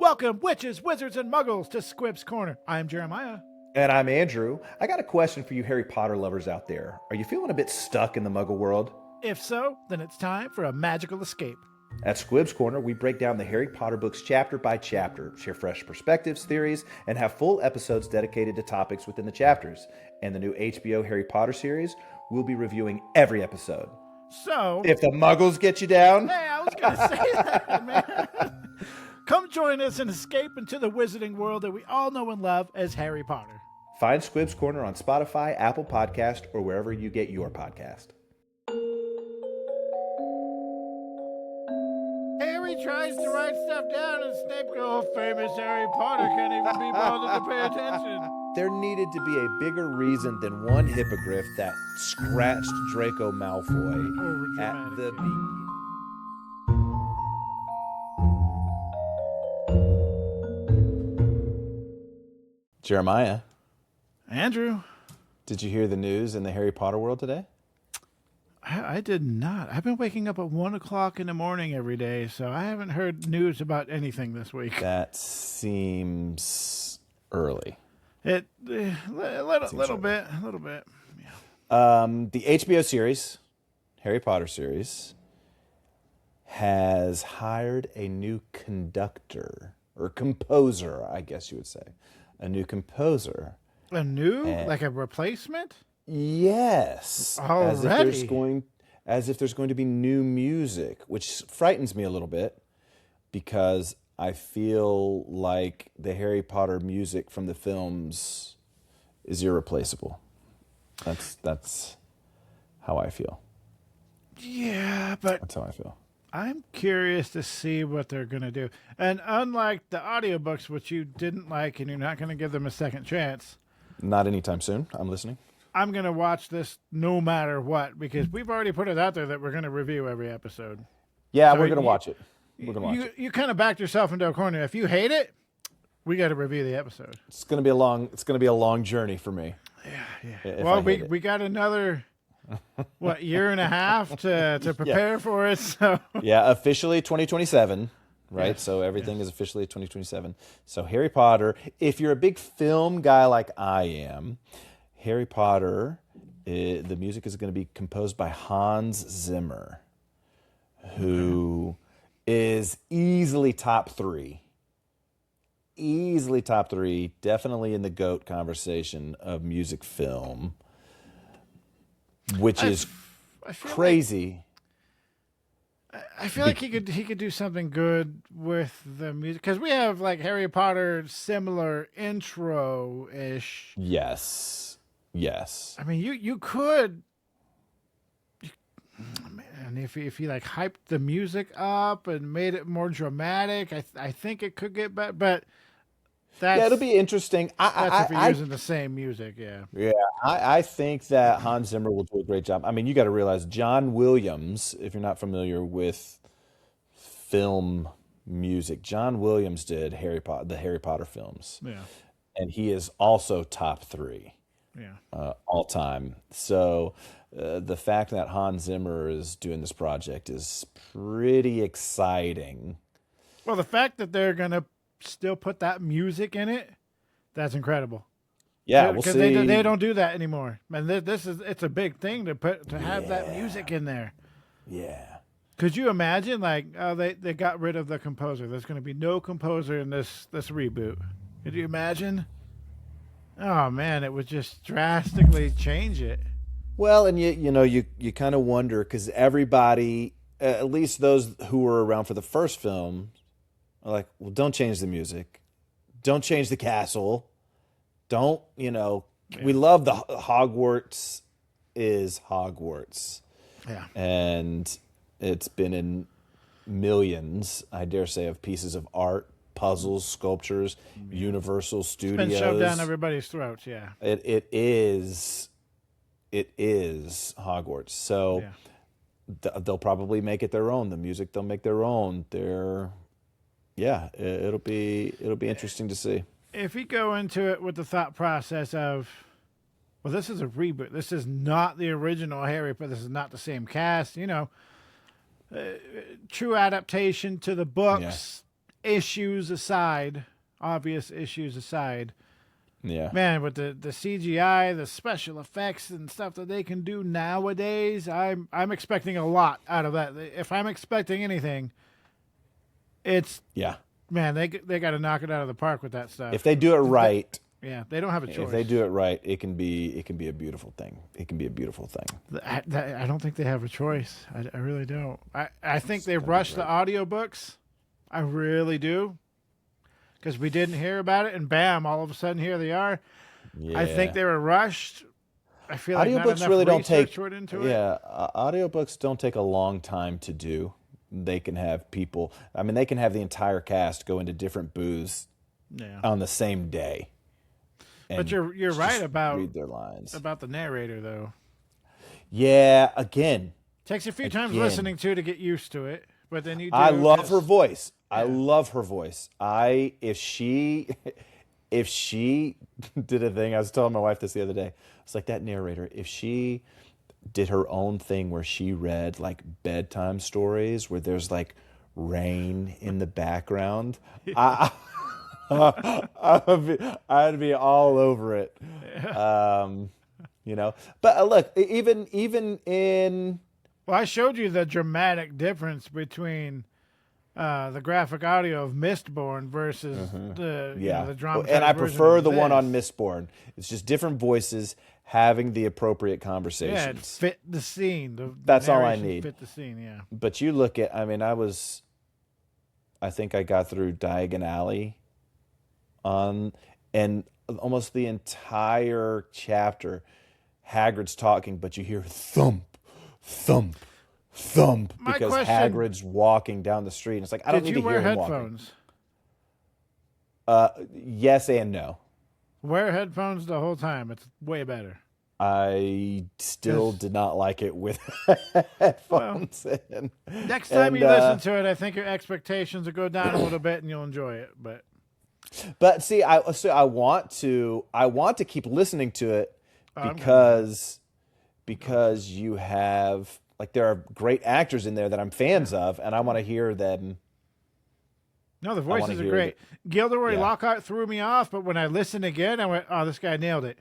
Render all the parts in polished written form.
Welcome, witches, wizards, and muggles to Squibs Corner. I'm Jeremiah. And I'm Andrew. I got a question for you Harry Potter lovers out there. Are you feeling a bit stuck in the Muggle world? If so, then it's time for a magical escape. At Squibs Corner, we break down the Harry Potter books chapter by chapter, share fresh perspectives, theories, and have full episodes dedicated to topics within the chapters. And the new HBO Harry Potter series, we'll be reviewing every episode. So, if the Muggles get you down. Hey, I was going to say that, man. Come join us and escape into the wizarding world that we all know and love as Harry Potter. Find Squibs Corner on Spotify, Apple Podcast, or wherever you get your podcast. Harry tries to write stuff down and Snape goes, oh, famous Harry Potter can't even be bothered to pay attention. There needed to be a bigger reason than one hippogriff that scratched Draco Malfoy at the beginning. Jeremiah. Andrew. Did you hear the news in the Harry Potter world today? I did not. I've been waking up at 1 o'clock in the morning every day, so I haven't heard news about anything this week. That seems early. A little bit. Yeah. The HBO series, Harry Potter series, has hired a new conductor or composer, I guess you would say. A new composer. A new? Like a replacement? Yes. Already? As if there's going to be new music, which frightens me a little bit because I feel like the Harry Potter music from the films is irreplaceable. That's how I feel. Yeah, but that's how I feel. I'm curious to see what they're going to do. And unlike the audiobooks, which you didn't like and you're not going to give them a second chance. Not anytime soon. I'm listening. I'm going to watch this no matter what because we've already put it out there that we're going to review every episode. Yeah, so we're going to watch it. We're going to watch it. You kind of backed yourself into a corner. If you hate it, we got to review the episode. It's going to be a long journey for me. Yeah. Well, we got another year and a half to prepare for it. So yeah, officially 2027, right? Yes. So everything is officially 2027. So Harry Potter, if you're a big film guy like I am, Harry Potter, the music is going to be composed by Hans Zimmer, who is easily top three. Definitely in the GOAT conversation of music film, which is crazy. I feel like he could do something good with the music because we have like Harry Potter similar intro-ish. Yes. I mean, you could, man, if you like hyped the music up and made it more dramatic, I think it could get better. But it'll be interesting. That's if you're using the same music, yeah. Yeah, I think that Hans Zimmer will do a great job. I mean, you got to realize John Williams, if you're not familiar with film music, John Williams did the Harry Potter films. Yeah. And he is also top 3. Yeah. All time. So the fact that Hans Zimmer is doing this project is pretty exciting. Well, the fact that they're going to still put that music in it, that's incredible. Yeah, we'll see. Because they don't do that anymore. And it's a big thing to have that music in there. Yeah. Could you imagine, they got rid of the composer. There's going to be no composer in this reboot. Could you imagine? Oh man, it would just drastically change it. Well, and you kind of wonder because everybody, at least those who were around for the first film, are like, well, don't change the music, don't change the castle, don't we love the Hogwarts is Hogwarts, and it's been in millions, I dare say, of pieces of art. Puzzles, sculptures, Universal Studios. It's been shoved down everybody's throats, yeah. It is Hogwarts. So they'll probably make it their own. The music they'll make their own. It'll be interesting to see. If you go into it with the thought process of, well, this is a reboot. This is not the original Harry Potter. This is not the same cast. True adaptation to the books. issues aside, obvious issues aside, Yeah. man, with the CGI, the special effects and stuff that they can do nowadays, I'm expecting a lot out of that. If I'm expecting anything, it's man, they got to knock it out of the park with that stuff. If they do it right, they don't have a choice. if they do it right, it can be a beautiful thing. It can be a beautiful thing. I don't think they have a choice. I really don't. I think they rushed the audiobooks. I really do. Because we didn't hear about it, and bam, all of a sudden here they are. Yeah. I think they were rushed. I feel like audiobooks really don't take. Into it. Yeah, audiobooks don't take a long time to do. They can have people. I mean, they can have the entire cast go into different booths on the same day. But you're right about read their lines about the narrator though. Yeah, again, takes a few times listening to get used to it, but then you. I love her voice. I love her voice. If she did a thing, I was telling my wife this the other day. It's like that narrator. If she did her own thing where she read like bedtime stories where there's like rain in the background, I'd be all over it. But look, even in. Well, I showed you the dramatic difference between the graphic audio of Mistborn versus the drama. And I prefer the one on Mistborn. It's just different voices having the appropriate conversations. Yeah, it fit the scene. That's all I need. Fit the scene, yeah. But you look at, I think I got through Diagon Alley and almost the entire chapter, Hagrid's talking, but you hear thump, thump, thump, because Hagrid's walking down the street. And it's like, I don't need to hear him walking. Did you wear headphones? Yes and no. Wear headphones the whole time. It's way better. I still did not like it with headphones in. Next time you listen to it, I think your expectations will go down a little bit and you'll enjoy it. But see, I want to keep listening to it because you have, like, there are great actors in there that I'm fans of, and I want to hear them. No, the voices are great. Gilderoy Lockhart threw me off, but when I listened again, I went, "Oh, this guy nailed it."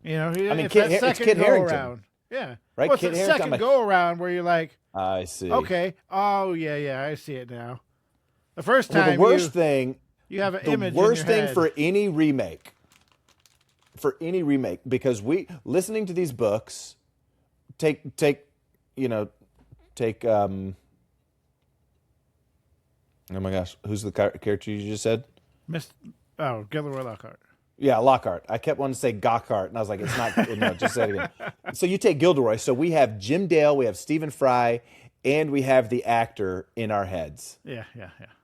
You know, it's Kit Harington. Around. Yeah, right. Well, it's the second go around where you're like, I see. Okay. Oh, yeah, I see it now. The first time, the worst thing. You have an image. The worst in your thing head. for any remake. Because listening to these books, take. Oh my gosh, who's the character you just said? Gilderoy Lockhart. Yeah, Lockhart. I kept wanting to say Gockhart, and I was like, it's not. No, just say it again. So you take Gilderoy. So we have Jim Dale, we have Stephen Fry, and we have the actor in our heads. Yeah.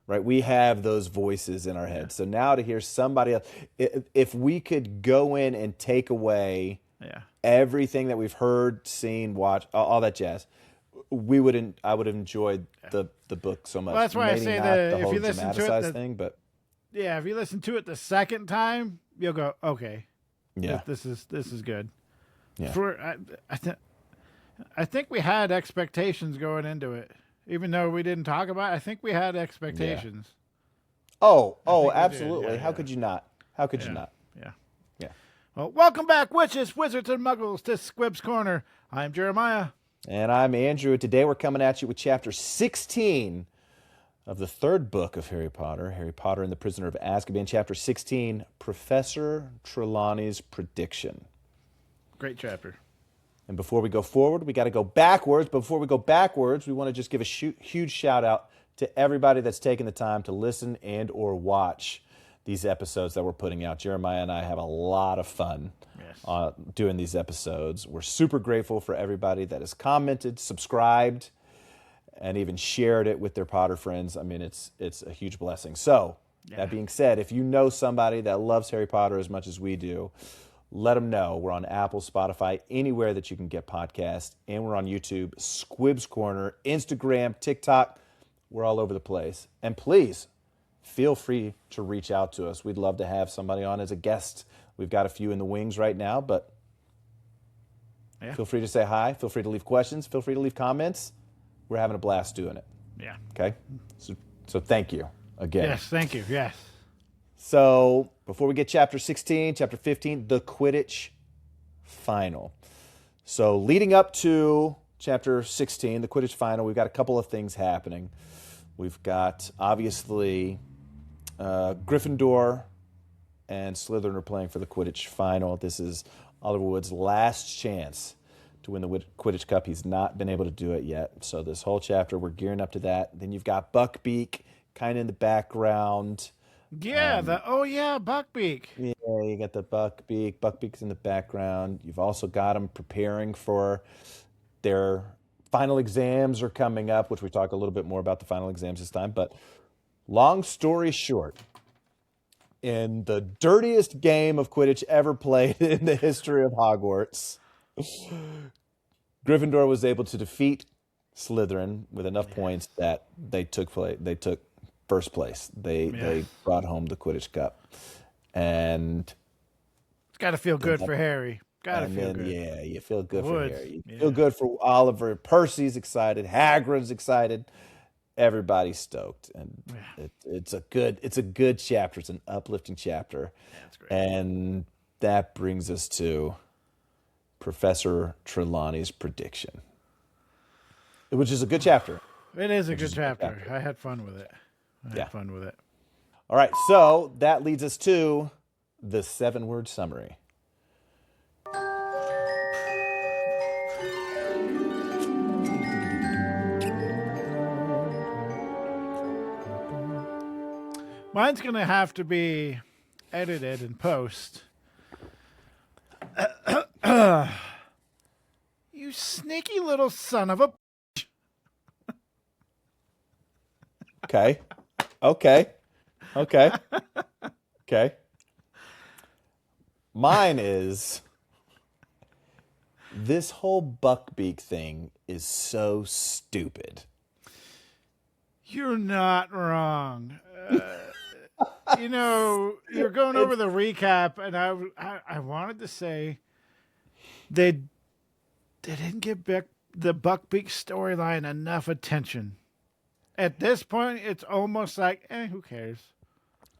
Right, we have those voices in our heads. So now to hear somebody else, if we could go in and take away everything that we've heard, seen, watched, all that jazz, I would have enjoyed the book so much. Well, that's why Maybe I say not that the if whole you listen to it, thing, but if you listen to it the second time, you'll go, okay, this is good. Yeah. I think we had expectations going into it, even though we didn't talk about it. I think we had expectations. Yeah. Oh, absolutely. How could you not? How could you not? Yeah. Well, welcome back, witches, wizards, and muggles, to Squibs Corner. I'm Jeremiah. And I'm Andrew. Today we're coming at you with chapter 16 of the third book of Harry Potter, Harry Potter and the Prisoner of Azkaban, chapter 16, Professor Trelawney's Prediction. Great chapter. And before we go forward, we got to go backwards. Before we go backwards, we want to just give a huge shout out to everybody that's taken the time to listen and or watch these episodes that we're putting out. Jeremiah and I have a lot of fun doing these episodes. We're super grateful for everybody that has commented, subscribed, and even shared it with their Potter friends. I mean, it's a huge blessing. So, that being said, if you know somebody that loves Harry Potter as much as we do, let them know. We're on Apple, Spotify, anywhere that you can get podcasts, and we're on YouTube, Squibs Corner, Instagram, TikTok. We're all over the place. And please, feel free to reach out to us. We'd love to have somebody on as a guest. We've got a few in the wings right now, but feel free to say hi. Feel free to leave questions. Feel free to leave comments. We're having a blast doing it. Yeah. Okay? So thank you. again. Yes, thank you. Yes. So before we get chapter 16, chapter 15, the Quidditch final. So leading up to chapter 16, the Quidditch final, we've got a couple of things happening. We've got, obviously, Gryffindor and Slytherin are playing for the Quidditch final. This is Oliver Wood's last chance to win the Quidditch Cup. He's not been able to do it yet. So this whole chapter, we're gearing up to that. Then you've got Buckbeak kind of in the background. Yeah, Buckbeak. Yeah, you got the Buckbeak. Buckbeak's in the background. You've also got them preparing for their final exams are coming up, which we talk a little bit more about the final exams this time. But long story short, in the dirtiest game of Quidditch ever played in the history of Hogwarts, Gryffindor was able to defeat Slytherin with enough points that they took first place. They brought home the Quidditch Cup, and It's got to feel good for Harry. Got to feel good. Yeah, you feel good for Would. Harry. You feel good for Oliver. Percy's excited. Hagrid's excited. Everybody's stoked, and it's a good chapter. It's an uplifting chapter. That's great. And that brings us to Professor Trelawney's prediction, which is a good chapter. It is a good chapter. I had fun with it. All right, so that leads us to the 7-word summary. Mine's going to have to be edited in post. You sneaky little son of a... Okay. Mine is, this whole Buckbeak thing is so stupid. You're not wrong. You're going over the recap, and I wanted to say they didn't give the Buckbeak storyline enough attention. At this point, it's almost like, who cares?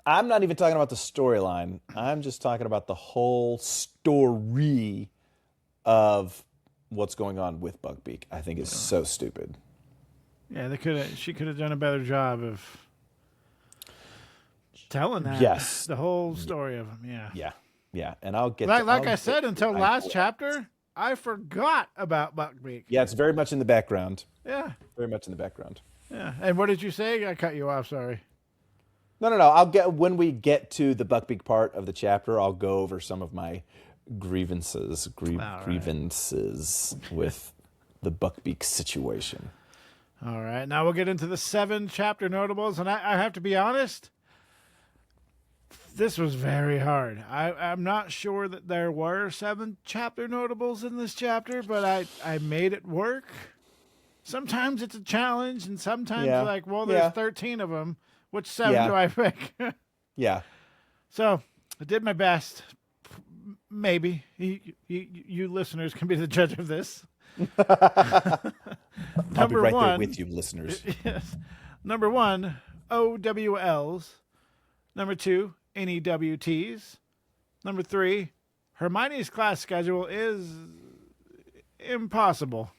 I'm not even talking about the storyline. I'm just talking about the whole story of what's going on with Buckbeak. I think it's so stupid. Yeah, she could have done a better job of telling that. Yes. The whole story of him, yeah. Yeah. And I'll get like I said, until last chapter, I forgot about Buckbeak. Yeah, it's very much in the background. Yeah. Very much in the background. Yeah. And what did you say? I cut you off, sorry. No. When we get to the Buckbeak part of the chapter, I'll go over some of my grievances with the Buckbeak situation. All right. Now we'll get into the 7 chapter notables, and I have to be honest, this was very hard. I'm not sure that there were 7 chapter notables in this chapter, but I made it work. Sometimes it's a challenge, and sometimes there's 13 of them. Which 7 do I pick? Yeah. So I did my best. Maybe you listeners can be the judge of this. I'll be right there with you, listeners. Yes. Number 1, OWLs. Number 2, NEWTs. Number 3, Hermione's class schedule is impossible.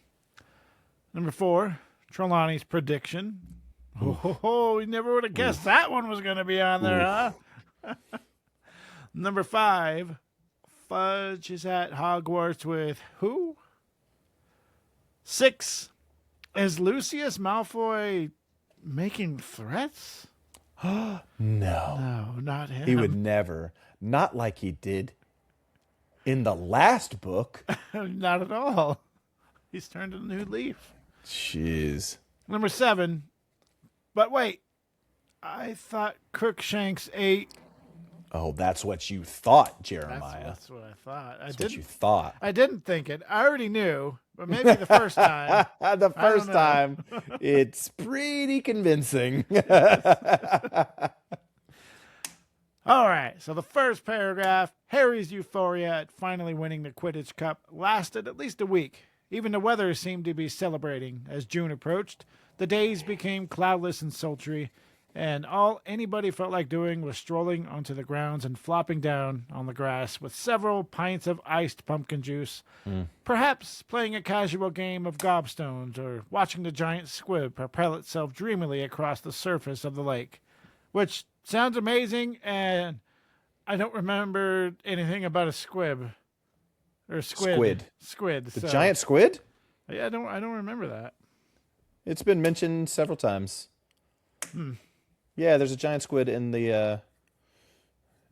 Number 4, Trelawney's prediction. Oh, you never would have guessed that one was going to be on there, huh? Number 5, Fudge is at Hogwarts with who? 6, is Lucious Malfoy making threats? No. No, not him. He would never. Not like he did in the last book. Not at all. He's turned a new leaf. Jeez. Number 7. But wait, I thought Crookshanks ate. Oh, that's what you thought, Jeremiah. That's what I thought. That's what you thought. I didn't think it. I already knew, but maybe the first time. The first time, it's pretty convincing. All right, so the first paragraph, Harry's euphoria at finally winning the Quidditch Cup lasted at least a week. Even the weather seemed to be celebrating as June approached. The days became cloudless and sultry, And all anybody felt like doing was strolling onto the grounds and flopping down on the grass with several pints of iced pumpkin juice, perhaps playing a casual game of gobstones or watching the giant squib propel itself dreamily across the surface of the lake, which sounds amazing, and I don't remember anything about a squib or squid. Squid. The giant squid? Yeah, I don't remember that. It's been mentioned several times. Yeah, there's a giant squid in the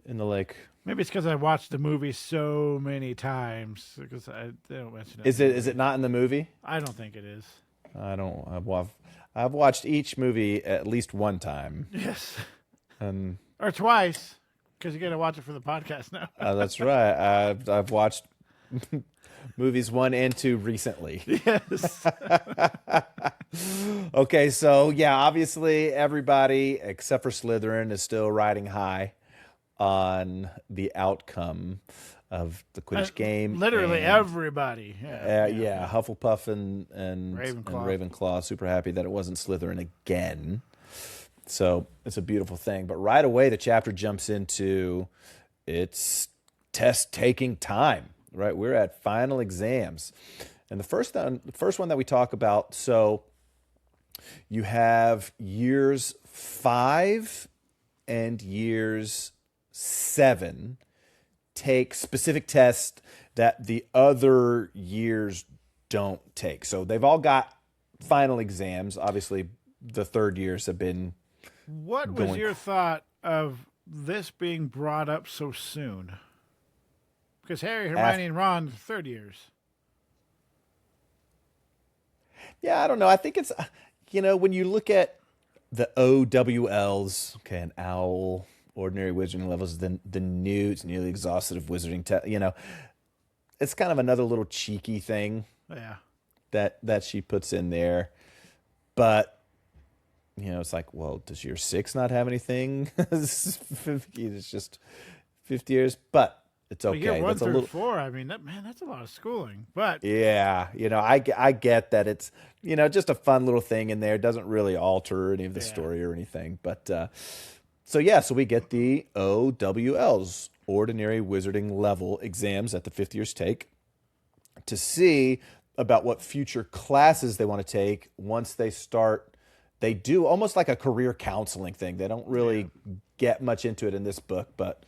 lake. Maybe it's because I watched the movie so many times because they don't mention it. Is it not in the movie? I don't think it is. I've watched each movie at least one time. Yes. And or twice, because you got to watch it for the podcast now. That's right. I've watched movies 1 and 2 recently. Yes. Okay, so yeah, obviously everybody except for Slytherin is still riding high on the outcome of the Quidditch game. Literally everybody. Yeah. Hufflepuff and Ravenclaw. And Ravenclaw super happy that it wasn't Slytherin again. So it's a beautiful thing. But right away, the chapter jumps into its test-taking time. Right, we're at final exams, and the first one that we talk about. So you have years 5 and years 7 take specific tests that the other years don't take. So they've all got final exams. Obviously, the third years have been. What was your thought of this being brought up so soon? Because Harry, Hermione, and Ron, third years. Yeah, I don't know. I think it's, when you look at the OWLs, okay, an owl, ordinary wizarding levels, the newt, nearly exhaustive wizarding test, it's kind of another little cheeky thing. Yeah. That she puts in there. But, it's like, well, does year 6 not have anything? It's just 50 years. But it's okay. Year 1 through 4, I mean, that's a lot of schooling. But yeah, I get that it's just a fun little thing in there. It doesn't really alter any of the story or anything. But so we get the OWLs, ordinary wizarding level exams that the 5th years take to see about what future classes they want to take once they start. They do almost like a career counseling thing. They don't really get much into it in this book, but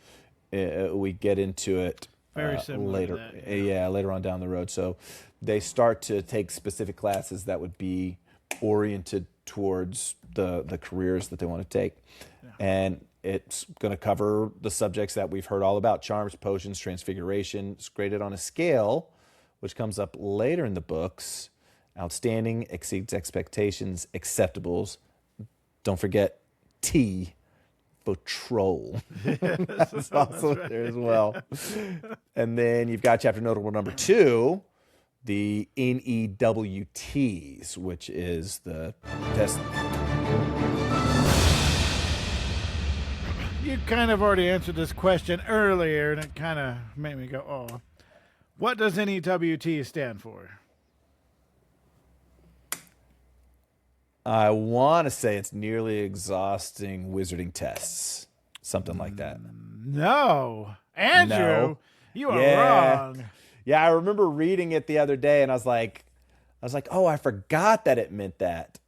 we get into it very similar later. To that, later on down the road. So they start to take specific classes that would be oriented towards the careers that they want to take. Yeah. And it's going to cover the subjects that we've heard all about: charms, potions, transfiguration. It's graded on a scale, which comes up later in the books. Outstanding, exceeds expectations, acceptables. Don't forget T for troll. That's also right there as well. And then you've got chapter notable number 2, the NEWTs, which is the test. You kind of already answered this question earlier, and it kind of made me go, oh. What does NEWT stand for? I want to say it's nearly exhausting wizarding tests. Something like that. No. Andrew, No. you are wrong. Yeah, I remember reading it the other day, and I was like, oh, I forgot that it meant that.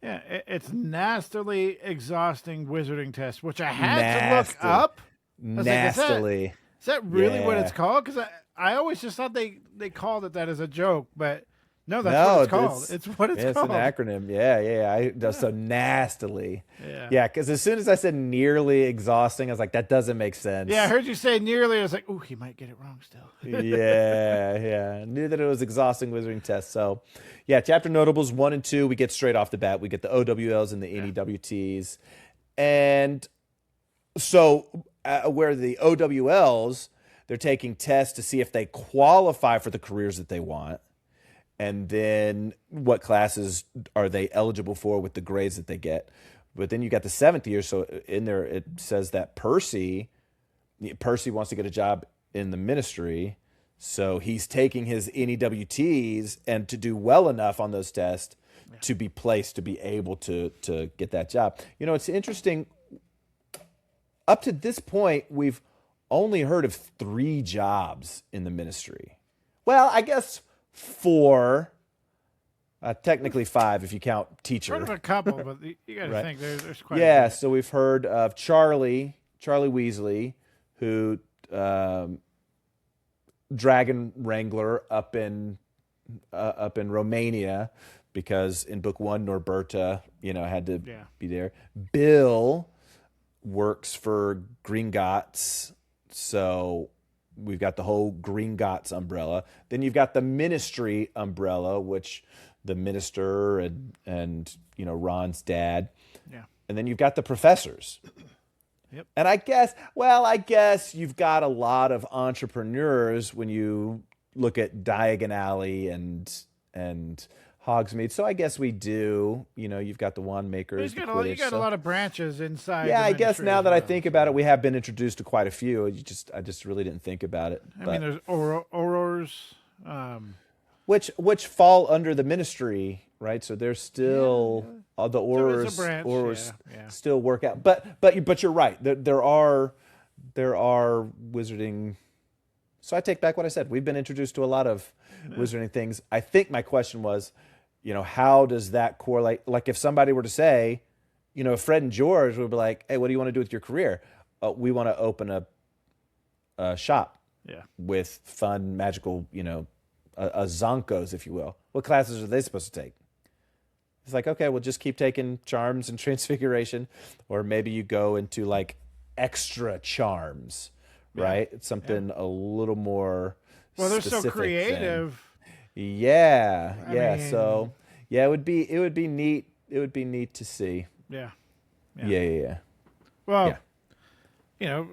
Yeah, it's nastily exhausting wizarding test, which I had to look up. Nastily. Is that really what it's called? Because I always just thought they called it that as a joke, but no, that's what it's called. It's what it's called. It's an acronym. Yeah. So nastily. Yeah, because as soon as I said nearly exhausting, I was like, that doesn't make sense. Yeah, I heard you say nearly. I was like, ooh, he might get it wrong still. Yeah. Knew that it was exhausting wizarding test. So, yeah, chapter notables 1 and 2, we get straight off the bat. We get the OWLs and the NEWTs. And so where the OWLs, they're taking tests to see if they qualify for the careers that they want. And then what classes are they eligible for with the grades that they get. But then you got the 7th year. So in there, it says that Percy wants to get a job in the ministry. So he's taking his NEWTs, and to do well enough on those tests to be placed to be able to get that job. You know, it's interesting. Up to this point, we've only heard of 3 jobs in the ministry. Well, I guess 4. Technically 5 if you count teacher. Heard of a couple, but you got to Right. think there's quite. Yeah, a so we've heard of Charlie Weasley, who dragon wrangler up in Romania, because in book 1 Norberta, had to be there. Bill works for Gringotts, so we've got the whole Gringotts umbrella. Then you've got the ministry umbrella, which the minister and Ron's dad. Yeah. And then you've got the professors. Yep. And I guess you've got a lot of entrepreneurs when you look at Diagon Alley and Hogsmeade. So I guess we do. You've got the wand makers. You got a lot of branches inside. Yeah, the I guess ministry now as that I well. think about it, we have been introduced to quite a few. I just really didn't think about it. I mean, there's aurors. Which fall under the ministry, right? So they're still the There is a aurors branch, still work out. But you're right. There are wizarding. So I take back what I said. We've been introduced to a lot of wizarding things. I think my question was, how does that correlate? Like if somebody were to say, Fred and George would be like, hey, what do you want to do with your career? We want to open a shop with fun, magical, a Zonkos, if you will. What classes are they supposed to take? It's like, okay, we'll just keep taking charms and transfiguration, or maybe you go into like extra charms, right? It's something a little more. Well, they're so specific creative. Yeah. I mean, So it would be neat. It would be neat to see. Yeah. Yeah. Well, the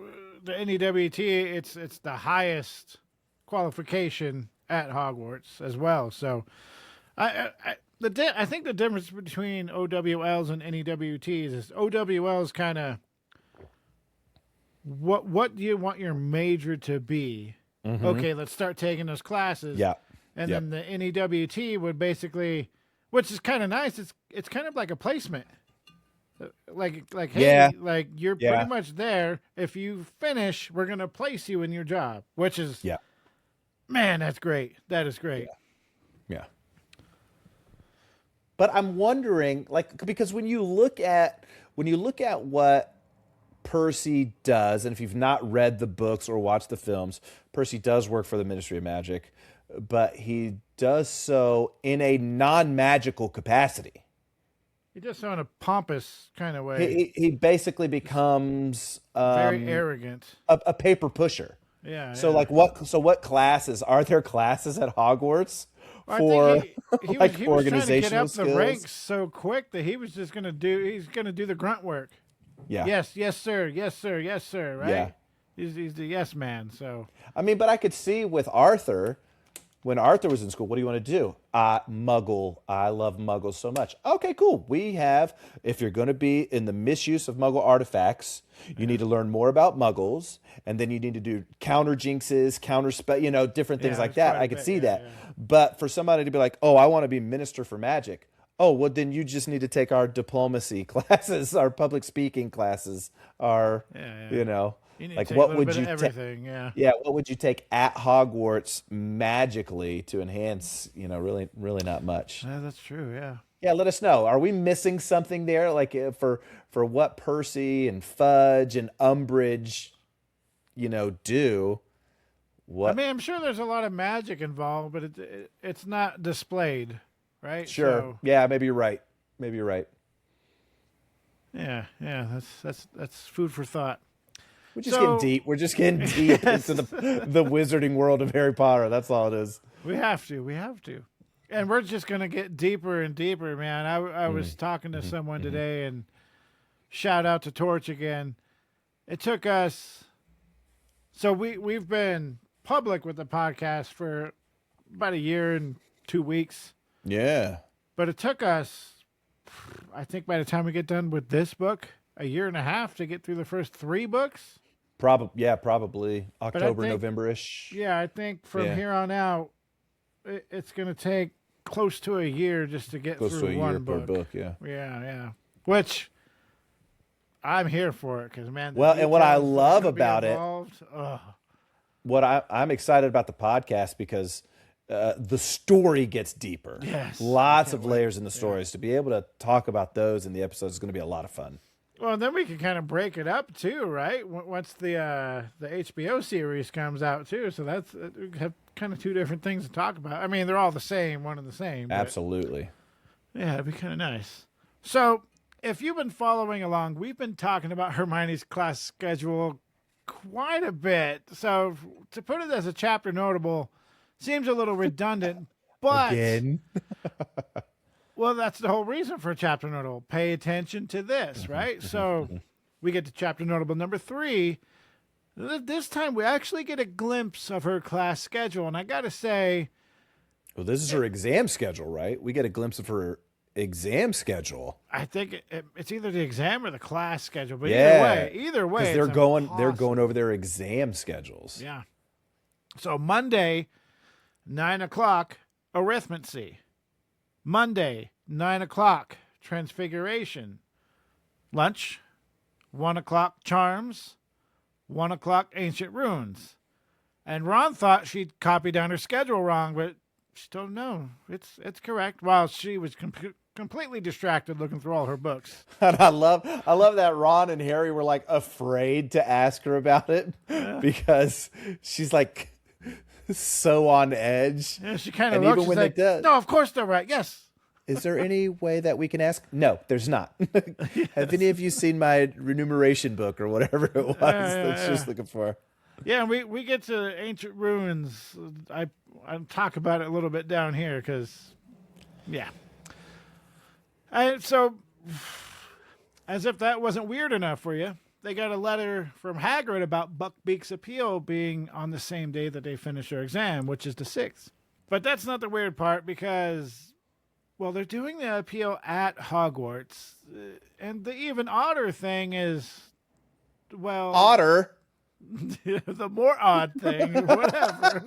NEWT, it's the highest qualification at Hogwarts as well. So, I think the difference between OWLs and NEWTs is OWLs kind of what do you want your major to be? Mm-hmm. Okay, let's start taking those classes. Yeah. And then the NEWT would basically, which is kind of nice. It's kind of like a placement. Like hey, like you're pretty much there. If you finish, we're gonna place you in your job, which is man, that's great. That is great. Yeah. But I'm wondering, because when you look at what Percy does, and if you've not read the books or watched the films, Percy does work for the Ministry of Magic, but he does so in a non-magical capacity. He does so in a pompous kind of way. He basically becomes very arrogant. A paper pusher. Yeah. So what classes are there? Classes at Hogwarts for he like was organizational trying to get up skills? the ranks so quick that he was just gonna do the grunt work. Yeah. Yes, sir. Yes, sir. Yes, sir. Right. Yeah. He's the yes man. So I mean, but I could see with Arthur, when Arthur was in school, what do you want to do? Muggle. I love Muggles so much. Okay, cool. We have, if you're going to be in the misuse of Muggle artifacts, you need to learn more about Muggles, and then you need to do counter jinxes, different things like that. I could see that. But for somebody to be like, oh, I want to be minister for magic. Oh, well, then you just need to take our diplomacy classes, our public speaking classes, our, you need like to take what a little would bit you of everything? Yeah, what would you take at Hogwarts magically to enhance? Really not much. Yeah, that's true. Yeah. Yeah, let us know. Are we missing something there? Like for what Percy and Fudge and Umbridge, do? What? I mean, I'm sure there's a lot of magic involved, but it's not displayed, right? Sure. So, Yeah, maybe you're right. Yeah. That's food for thought. We're just getting deep. We're just getting deep into the wizarding world of Harry Potter. That's all it is. We have to. And we're just going to get deeper and deeper, man. I was talking to someone today, and shout out to Torch again. It took us, so we've been public with the podcast for about 1 year and 2 weeks. Yeah. But it took us, I think by the time we get done with this book, 1.5 years to get through the first 3 books. Probably October, think, November-ish. Yeah, I think from here on out, it's going to take close to a year just to get Close through to a one year book. per book, yeah. Yeah. Which I'm here for it because, man. Well, and what I details that are love gonna be about it, involved, ugh. what I'm excited about the podcast because the story gets deeper. Yes, I Lots can't of wait. layers in the stories. To be able to talk about those in the episodes is going to be a lot of fun. Well, and then we can kind of break it up too, right? Once the HBO series comes out too, so that's we have kind of two different things to talk about. I mean, they're all the same, one and the same. But Absolutely. yeah, it'd be kind of nice. So, if you've been following along, we've been talking about Hermione's class schedule quite a bit. So, to put it as a chapter notable seems a little redundant, but Again. well, that's the whole reason for a chapter notable. Pay attention to this, right? So we get to chapter notable number 3. This time we actually get a glimpse of her class schedule. And I got to say, Well, this is her exam schedule, right? We get a glimpse of her exam schedule. I think it's either the exam or the class schedule. But Yeah. either way, Because it's they're impossible. going over their exam schedules. Yeah. So Monday, 9 o'clock, arithmancy. Monday, 9 o'clock, transfiguration. Lunch, 1 o'clock, charms. 1 o'clock, ancient runes. And Ron thought she'd copied down her schedule wrong, but she told him no, it's correct. While she was completely distracted looking through all her books. And I love that Ron and Harry were like afraid to ask her about it because she's like so on edge. Yeah, she kind of And looks even when like, they did- no, of course they're right. Yes. Is there any way that we can ask? No, there's not. Have any of you seen my remuneration book or whatever it was that she was looking for? Yeah, and we get to ancient ruins. I'll talk about it a little bit down here because, yeah. And so, as if that wasn't weird enough for you, they got a letter from Hagrid about Buckbeaks' appeal being on the same day that they finish their exam, which is the 6th. But that's not the weird part because, well, they're doing the appeal at Hogwarts. And the even odder thing is, well... Otter. the more odd thing, whatever.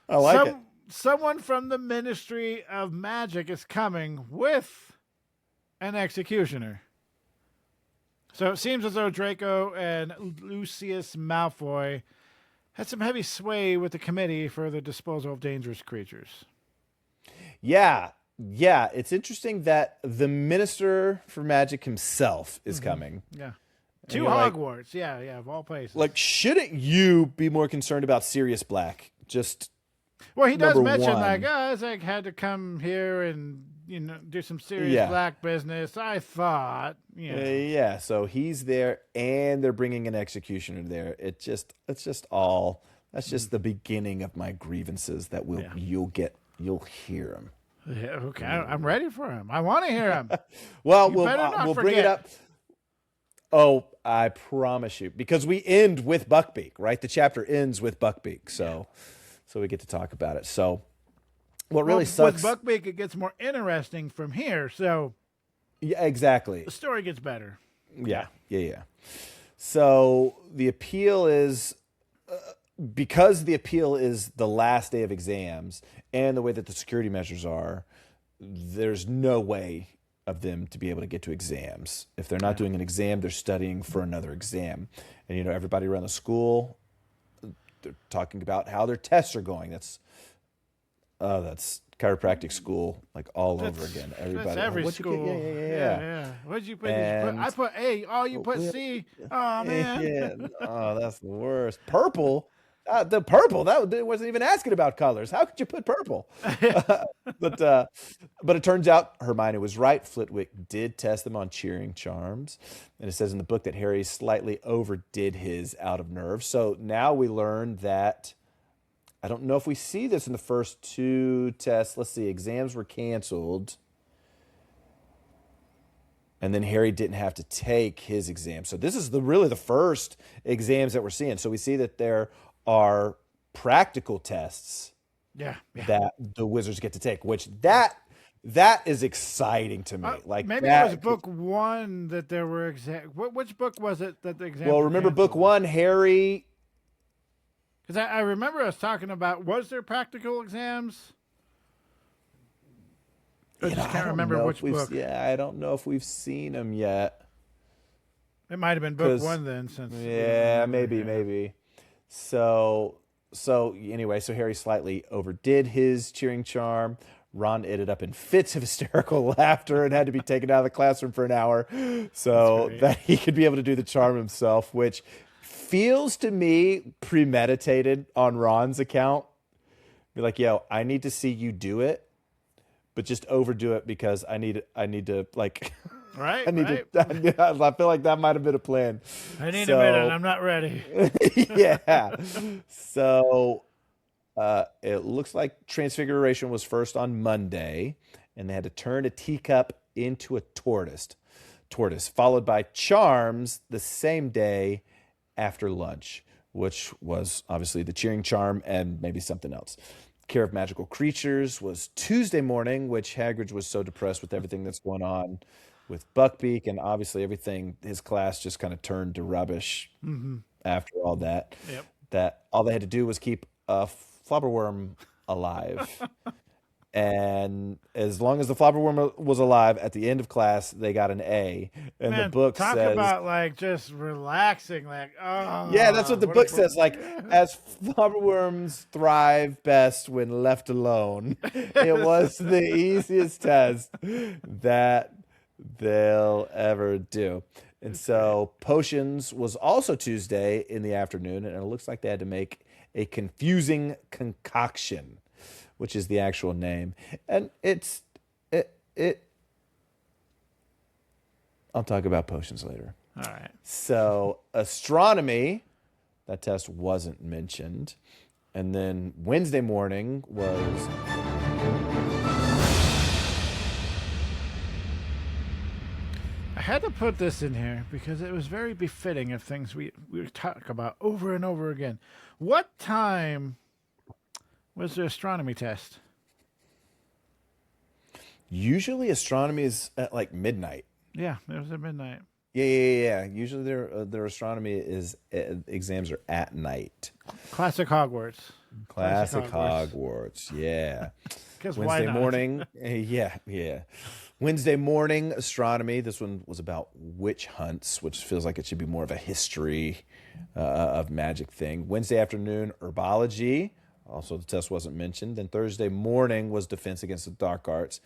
I like it. Someone from the Ministry of Magic is coming with an executioner. So it seems as though Draco and Lucious Malfoy had some heavy sway with the committee for the disposal of dangerous creatures. Yeah. It's interesting that the Minister for Magic himself is coming. Yeah. And To you're like- Hogwarts. Yeah, of all places. Like, shouldn't you be more concerned about Sirius Black? Just Well, he does number mention, one. like, Isaac had to come here and, do some serious black business. I thought, yeah, so he's there, and they're bringing an executioner there. It's just all. That's just the beginning of my grievances that you'll hear them. Yeah, okay, I'm ready for him. I want to hear him. Well, You better not we'll bring it forget. up. Oh, I promise you, because we end with Buckbeak, right? The chapter ends with Buckbeak, so we get to talk about it. So, what really sucks? With Buckbeak, it gets more interesting from here. So Yeah, exactly. the story gets better. Yeah. So the appeal is because the appeal is the last day of exams and the way that the security measures are, there's no way of them to be able to get to exams. If they're not doing an exam, they're studying for another exam. And everybody around the school, they're talking about how their tests are going. That's chiropractic school, like all over again. Everybody, That's every what'd you school. get? Yeah. What'd you put? And- I put A. Oh, you put C. Oh man. Yeah. Oh, that's the worst. Purple. The purple. That wasn't even asking about colors. How could you put purple? But it turns out Hermione was right. Flitwick did test them on cheering charms, and it says in the book that Harry slightly overdid his out of nerve. So now we learn that. I don't know if we see this in the first 2 tests. Let's see. Exams were canceled. And then Harry didn't have to take his exam. So this is really the first exams that we're seeing. So we see that there are practical tests Yeah. that the wizards get to take, which that is exciting to me. Like maybe that, it was book 1 that there were which book was it that the exam? Well, were remember book canceled? 1, Harry Because I remember us talking about, was there practical exams? I just can't remember which book. Yeah, I don't know if we've seen them yet. It might have been book 1 then, since maybe. So anyway, so Harry slightly overdid his cheering charm. Ron ended up in fits of hysterical laughter and had to be taken out of the classroom for an hour so that he could be able to do the charm himself, which feels to me premeditated on Ron's account. Be like, yo, I need to see you do it, but just overdo it because I need to like. Right. I feel like that might have been a plan. I need a minute. I'm not ready. Yeah. So it looks like Transfiguration was first on Monday, and they had to turn a teacup into a tortoise, followed by Charms the same day after lunch, which was obviously the cheering charm and maybe something else. Care of Magical Creatures was Tuesday morning, which Hagrid was so depressed with everything that's going on with Buckbeak, and obviously everything, his class just kind of turned to rubbish after all that. Yep. That all they had to do was keep a flobberworm alive. And as long as the flobberworm was alive, at the end of class, they got an A. And Man, the book talk says... about, like, just relaxing. Like, oh. Yeah, that's what the book says. Like, as flobberworms thrive best when left alone. It was the easiest test that they'll ever do. And so Potions was also Tuesday in the afternoon, and it looks like they had to make a confusing concoction, which is the actual name. And I'll talk about Potions later. All right. So astronomy, that test wasn't mentioned. And then Wednesday morning was... I had to put this in here because it was very befitting of things we talk about over and over again. What time was the astronomy test? Usually astronomy is at like midnight. Yeah, it was at midnight. Yeah. Usually their astronomy is exams are at night. Classic Hogwarts. Classic Hogwarts. Yeah. Because Wednesday why not? morning. Yeah. Wednesday morning astronomy. This one was about witch hunts, which feels like it should be more of a history of magic thing. Wednesday afternoon herbology. Also, the test wasn't mentioned. Then Thursday morning was defense against the dark arts.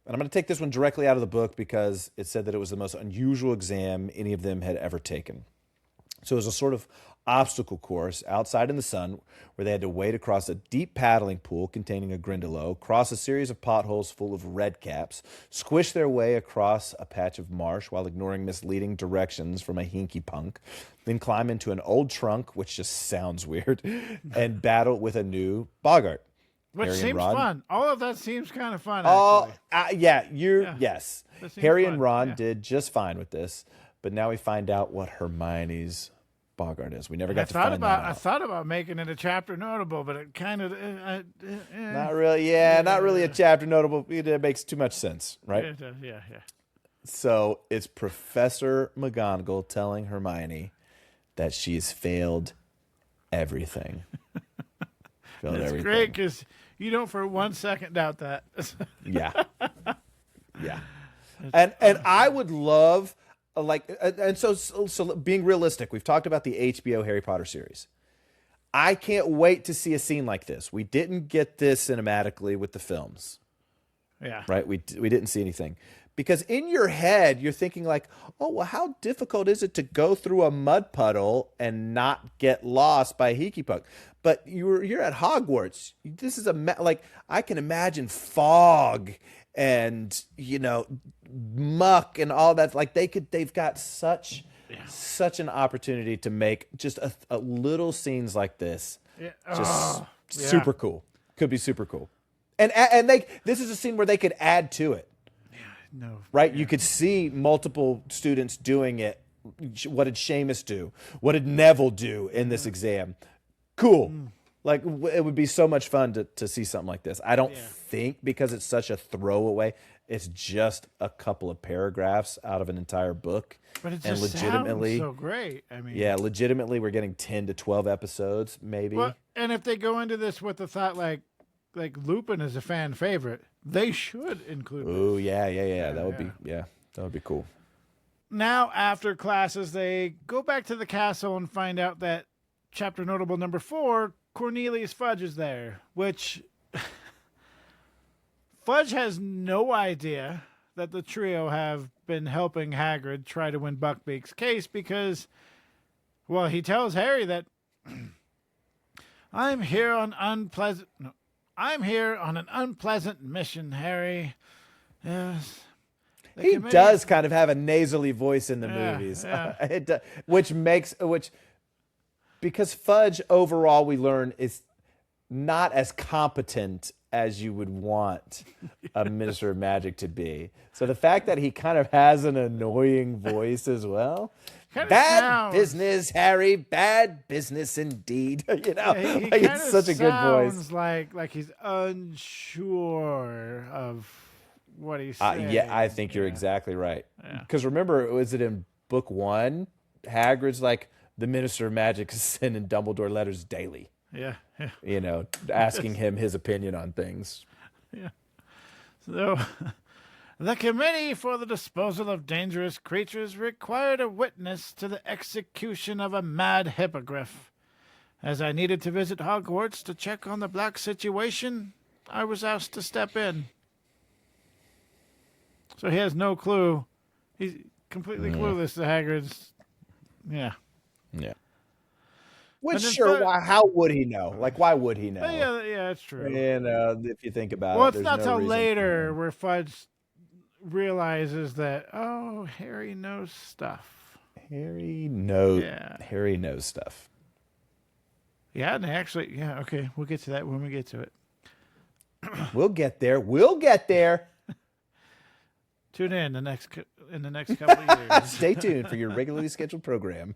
And I'm going to take this one directly out of the book because it said that it was the most unusual exam any of them had ever taken. So it was a sort of obstacle course outside in the sun where they had to wade across a deep paddling pool containing a Grindylow, cross a series of potholes full of red caps, squish their way across a patch of marsh while ignoring misleading directions from a hinky punk, then climb into an old trunk, which just sounds weird, and battle with a new boggart. Which Harry seems and Ron. fun. All of that seems kind of fun, actually. Yes. That seems Harry fun, and Ron yeah. did just fine with this, but now we find out what Hermione's boggart is. We never got to find that out. I thought about making it a chapter notable, but it kind of Not really. Yeah, not really a chapter notable. It makes too much sense, right? Yeah. So it's Professor McGonagall telling Hermione that she's failed everything. It's great because you don't for 1 second doubt that. Yeah. And I would love so being realistic, we've talked about the HBO Harry Potter series. I can't wait to see a scene like this. We didn't get this cinematically with the films. Yeah. Right? We didn't see anything. Because in your head, you're thinking like, oh, well, how difficult is it to go through a mud puddle and not get lost by a hinky punk? But you're at Hogwarts. This is I can imagine fog and, muck and all that. Like they've got such an opportunity to make just a little scenes like this. Yeah. Super cool. Could be super cool. And this is a scene where they could add to it. No. Right? Yeah. You could see multiple students doing it. What did Seamus do? What did Neville do in this exam? Cool. Like, it would be so much fun to see something like this. I don't think because it's such a throwaway. it's just a couple of paragraphs out of an entire book. But it and just legitimately, sounds so great. I mean, yeah, legitimately, we're getting 10 to 12 episodes, maybe. well, and if they go into this with the thought like Lupin is a fan favorite, they should include. Oh yeah. That would be cool. Now, after classes, they go back to the castle and find out that chapter notable number 4, Cornelius Fudge is there, which Fudge has no idea that the trio have been helping Hagrid try to win Buckbeaks' case because, well, he tells Harry that I'm here on an unpleasant mission, Harry. Yes. He does kind of have a nasally voice in the movies, Yeah. because Fudge overall we learn is not as competent as you would want a Minister of Magic to be. So the fact that he kind of has an annoying voice as well. Bad business, Harry. Bad business indeed. You know, he like it's such a good voice. Like he's unsure of what he's saying. Yeah, I think you're exactly right. Because remember, was it in book 1? Hagrid's like, the Minister of Magic is sending Dumbledore letters daily. Yeah. You know, asking him his opinion on things. Yeah. So, the Committee for the Disposal of Dangerous Creatures required a witness to the execution of a mad hippogriff. As I needed to visit Hogwarts to check on the black situation, I was asked to step in. So he has no clue. He's completely clueless to Hagrid's. Yeah. Yeah. Which, sure, how would he know? Like, why would he know? Yeah, that's true. And if you think about well, it, it's not till later where Fudge realizes that, oh, Harry knows stuff. Harry knows stuff. Yeah, and actually, okay, we'll get to that when we get to it. We'll get there. Tune in the next couple of years. Stay tuned for your regularly scheduled program.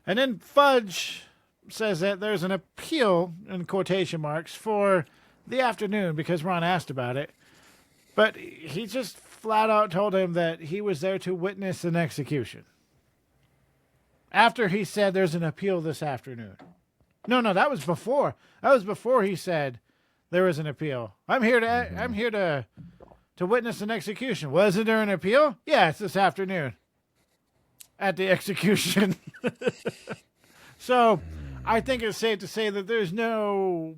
And then Fudge says that there's an appeal, in quotation marks, for the afternoon because Ron asked about it. But he just flat out told him that he was there to witness an execution. After he said there's an appeal this afternoon. No, that was before. That was before he said there was an appeal. I'm here to witness an execution. Wasn't there an appeal? Yeah, it's this afternoon. At the execution. So, I think it's safe to say that there's no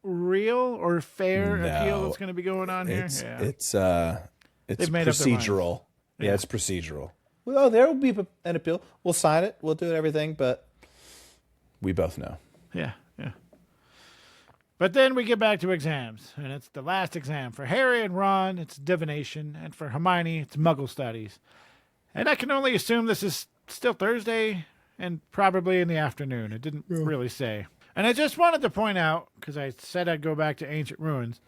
real or fair appeal that's going to be going on here. It's procedural. Yeah, it's procedural. Well, there will be an appeal. We'll sign it. We'll do everything, but we both know. Yeah. But then we get back to exams, and it's the last exam. For Harry and Ron, it's divination, and for Hermione, it's Muggle studies. And I can only assume this is still Thursday and probably in the afternoon. It didn't really say. And I just wanted to point out, because I said I'd go back to Ancient Ruins,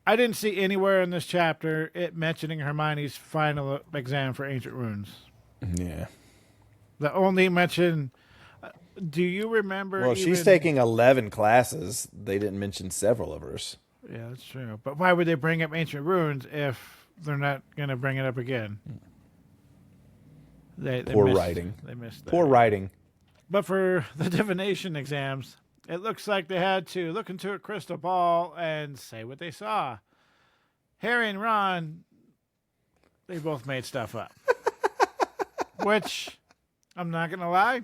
I didn't see anywhere in this chapter it mentioning Hermione's final exam for Ancient Ruins. Yeah. The only mention... do you remember... Well, she's taking 11 classes. They didn't mention several of hers. Yeah, that's true. But why would they bring up Ancient Ruins if they're not going to bring it up again? Poor writing. They missed that. Poor writing. But for the divination exams, it looks like they had to look into a crystal ball and say what they saw. Harry and Ron, they both made stuff up. Which, I'm not going to lie,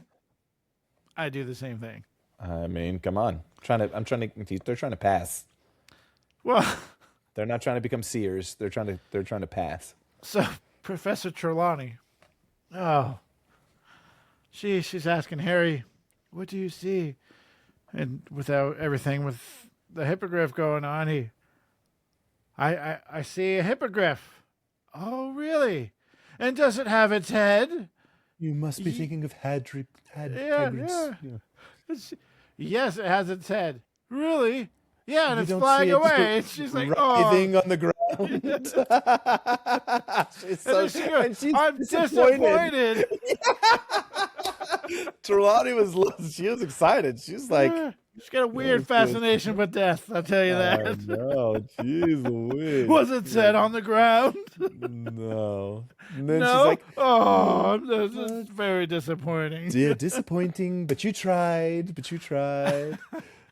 I do the same thing. I mean, come on. They're trying to pass. Well, they're not trying to become seers. They're trying to pass. So, Professor Trelawney, she's asking Harry, what do you see? And without everything with the hippogriff going on, I see a hippogriff. Oh, really? And does it have its head? You must be thinking of Hagrid. Yes, it has its head. Really? Yeah, and You it's don't flying see it away. And she's like, writhing on the ground. I'm disappointed. Trelawney was excited. She was like, She's got a weird fascination with death, I'll tell you that. No, jeez Louise. Was it said on the ground? No. And then No? she's like, oh, this is very disappointing. "Dear, disappointing, but you tried,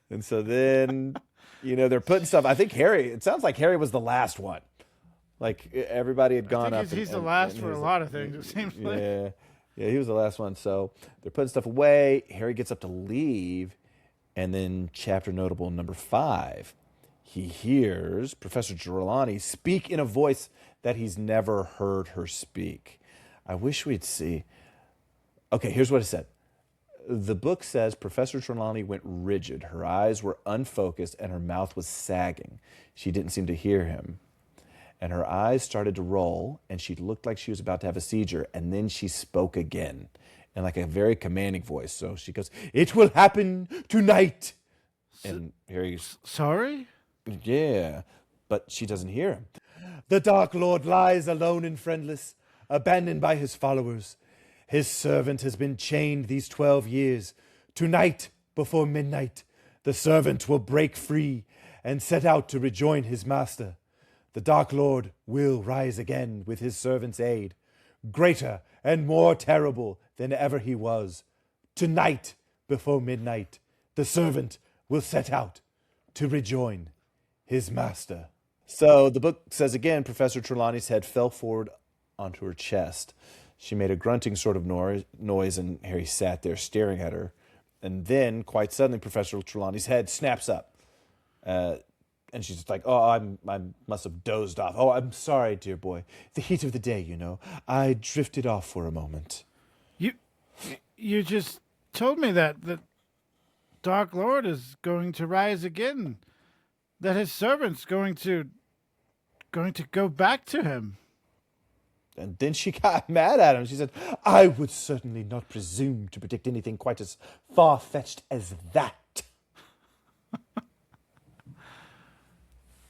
And so then, they're putting stuff. I think Harry, it sounds like Harry was the last one. Like everybody had gone up. He's the last for a lot of things, it seems like. Yeah, he was the last one. So they're putting stuff away. Harry gets up to leave. And then chapter notable number 5, he hears Professor Trelawney speak in a voice that he's never heard her speak. I wish we'd see. Okay, here's what it said. The book says Professor Trelawney went rigid. Her eyes were unfocused and her mouth was sagging. She didn't seem to hear him. And her eyes started to roll and she looked like she was about to have a seizure. And then she spoke again. In like a very commanding voice. So she goes, "It will happen tonight." And Harry's, sorry? Yeah, but she doesn't hear him. "The Dark Lord lies alone and friendless, abandoned by his followers. His servant has been chained these 12 years. Tonight, before midnight, the servant will break free and set out to rejoin his master. The Dark Lord will rise again with his servant's aid, greater and more terrible than ever he was. Tonight, before midnight, the servant will set out to rejoin his master." So the book says again, Professor Trelawney's head fell forward onto her chest. She made a grunting sort of noise, and Harry sat there staring at her. And then, quite suddenly, Professor Trelawney's head snaps up. And she's like, "Oh, I must have dozed off. Oh, I'm sorry, dear boy. The heat of the day, I drifted off for a moment." You just told me that the Dark Lord is going to rise again. That his servant's going to go back to him. And then she got mad at him. She said, "I would certainly not presume to predict anything quite as far-fetched as that."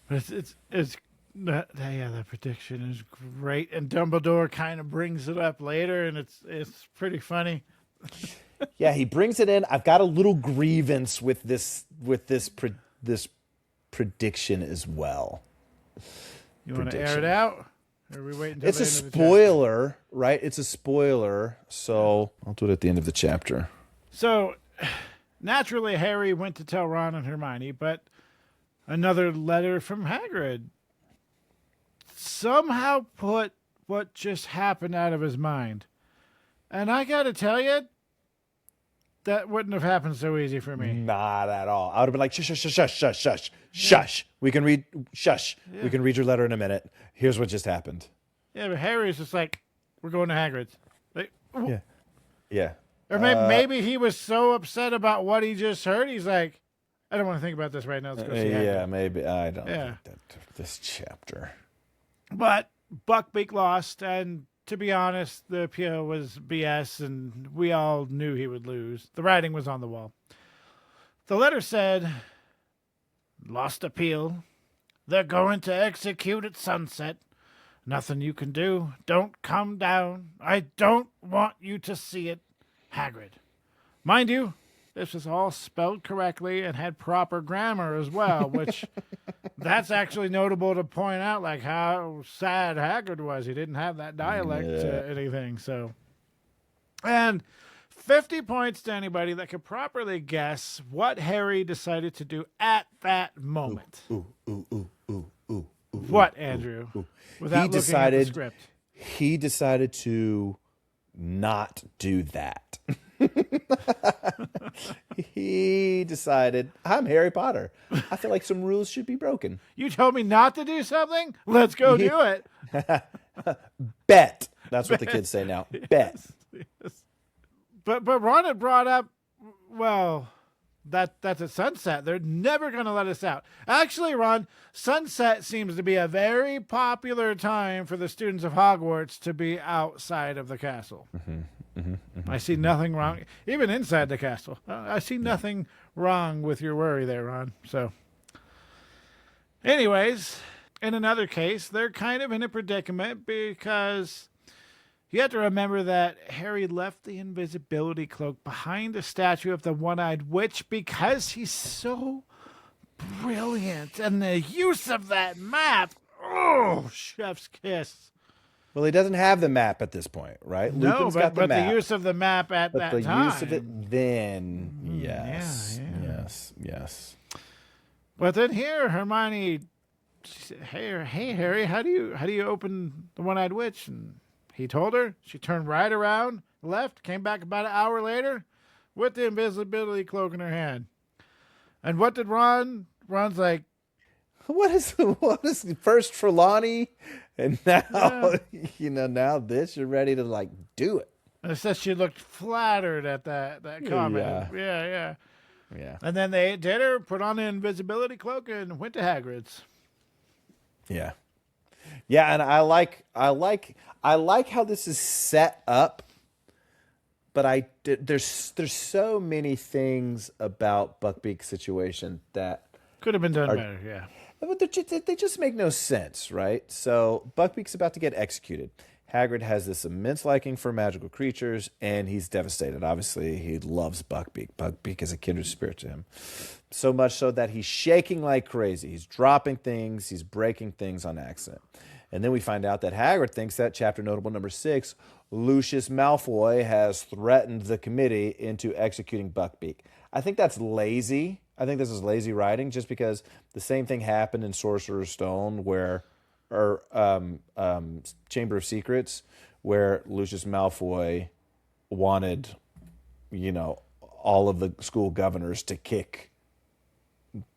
The prediction is great, and Dumbledore kind of brings it up later, and it's pretty funny. Yeah, he brings it in. I've got a little grievance with this prediction as well. You want to air it out? Or are we waiting until It's the a end of the spoiler, right? It's a spoiler, so I'll do it at the end of the chapter. So, naturally, Harry went to tell Ron and Hermione, but another letter from Hagrid somehow put what just happened out of his mind. And I got to tell you, that wouldn't have happened so easy for me. Not at all. I would have been like, shush, shush, shush, shush, shush, shush. We can read, shush. Yeah. We can read your letter in a minute. Here's what just happened. Yeah, but Harry's just like, we're going to Hagrid's. Like, yeah. Or maybe he was so upset about what he just heard, he's like, I don't want to think about this right now. Let's go see Hagrid. Yeah, maybe. I don't think this chapter. But Buckbeak lost, and to be honest, the appeal was BS, and we all knew he would lose. The writing was on the wall. The letter said, "Lost appeal. They're going to execute at sunset. Nothing you can do. Don't come down. I don't want you to see it. Hagrid." Mind you, this was all spelled correctly and had proper grammar as well, which that's actually notable to point out, like how sad Hagrid was. He didn't have that dialect to anything. So, and 50 points to anybody that could properly guess what Harry decided to do at that moment. What, Andrew? Without looking at the script. He decided to not do that. He decided, I'm Harry Potter. I feel like some rules should be broken. You told me not to do something? Let's go do it. Bet. That's what the kids say now. Bet. Yes. But Ron had brought up, well, that's at sunset. They're never going to let us out. Actually, Ron, sunset seems to be a very popular time for the students of Hogwarts to be outside of the castle. I see nothing wrong, even inside the castle. I see nothing wrong with your worry there, Ron. So, anyways, in another case, they're kind of in a predicament because, You have to remember that Harry left the invisibility cloak behind the statue of the one-eyed witch because he's so brilliant. And the use of that map, oh, chef's kiss. Well, he doesn't have the map at this point, right? No, Lupin's got the but map. the use of the map at but that the time. use of it then, yes, yeah. yes. But then here, Hermione, she said, hey, Harry, how do you open the one-eyed witch? And he told her. She turned right around, left, came back about an hour later with the invisibility cloak in her hand. And what did Ron? Ron's like, What is first Trelawney, and now now this? You're ready to like do it. and it says she looked flattered at that comment. Yeah. And then they ate dinner, put on the invisibility cloak, and went to Hagrid's. Yeah, and I like how this is set up, but there's so many things about Buckbeak's situation that Could have been done better, yeah. but they just make no sense, right? So Buckbeak's about to get executed. Hagrid has this immense liking for magical creatures, and he's devastated. Obviously, he loves Buckbeak. Buckbeak is a kindred spirit to him. So much so that he's shaking like crazy. He's dropping things. He's breaking things on accident. And then we find out that Hagrid thinks that chapter notable number 6, Lucious Malfoy has threatened the committee into executing Buckbeak. I think that's lazy. I think this is lazy writing, just because the same thing happened in Sorcerer's Stone, or Chamber of Secrets, where Lucious Malfoy wanted, all of the school governors to kick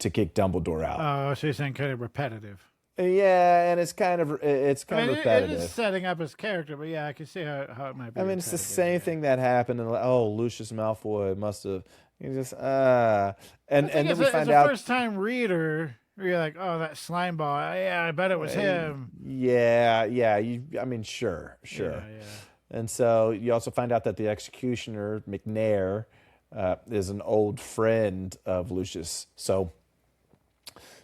Dumbledore out. Oh, so you're saying kind of repetitive. Yeah, and it's kind of repetitive. It is setting up his character, but yeah, I can see how it might be. I mean, it's the same thing that happened. And Lucius Malfoy must have. He just and then we find out. As a first-time reader, you're like, oh, that slime ball. Yeah, I bet it was him. Yeah. Sure. Yeah. And so you also find out that the executioner, McNair, is an old friend of Lucius.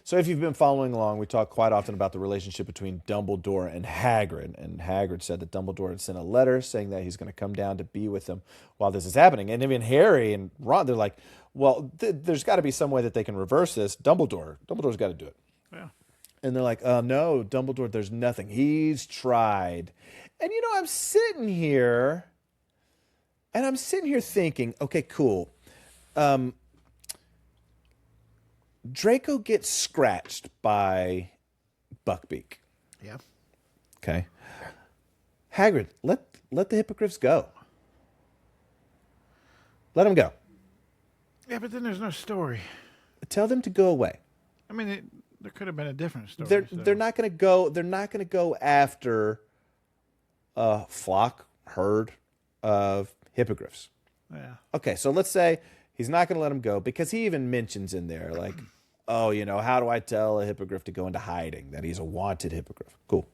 So if you've been following along, we talk quite often about the relationship between Dumbledore and Hagrid. And Hagrid said that Dumbledore had sent a letter saying that he's going to come down to be with him while this is happening. And even Harry and Ron, they're like, well, there's got to be some way that they can reverse this. Dumbledore's got to do it. Yeah. And they're like, no, Dumbledore, there's nothing. He's tried. And, I'm sitting here thinking, okay, cool. Draco gets scratched by Buckbeak. Yeah. Okay. Hagrid, let the hippogriffs go. Let them go. Yeah, but then there's no story. Tell them to go away. I mean, there could have been a different story. They're not going to go. They're not going to go after a herd of hippogriffs. Yeah. Okay, so let's say he's not going to let them go, because he even mentions in there, like, how do I tell a hippogriff to go into hiding, that he's a wanted hippogriff? Cool.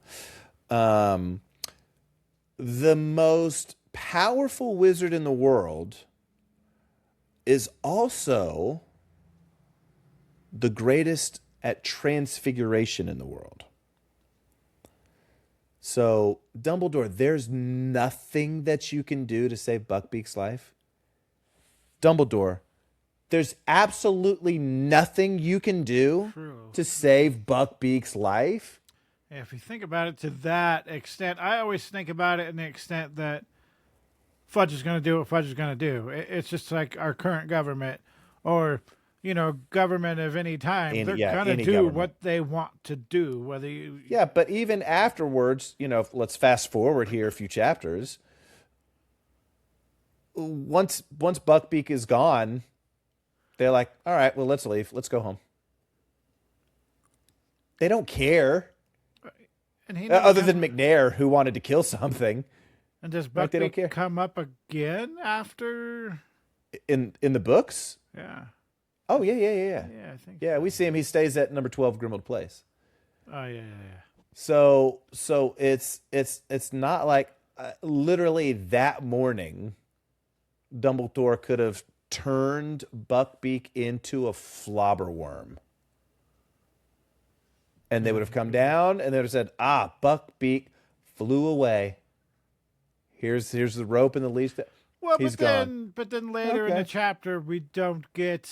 The most powerful wizard in the world is also the greatest at transfiguration in the world. So, Dumbledore, there's nothing that you can do to save Buckbeak's life. Dumbledore, there's absolutely nothing you can do to save Buckbeak's life. Yeah, if you think about it to that extent, I always think about it in the extent that Fudge is going to do what Fudge is going to do. It's just like our current government, or government of any time. They're going to do what they want to do, whether you. Yeah, but even afterwards, let's fast forward here a few chapters. Once Buckbeak is gone, they're like, all right, well, let's leave. Let's go home. They don't care. And other than McNair, who wanted to kill something. And does Buckbeak come up again after? In the books? Yeah. Oh, yeah. Yeah, I think. Yeah, we see him. He stays at number 12 Grimmauld Place. Oh, yeah. So it's not like literally that morning Dumbledore could have turned Buckbeak into a flobberworm. And they would have come down and they would have said, Buckbeak flew away. Here's the rope and the leash. Well, He's gone. but then later in Okay. the chapter, we don't get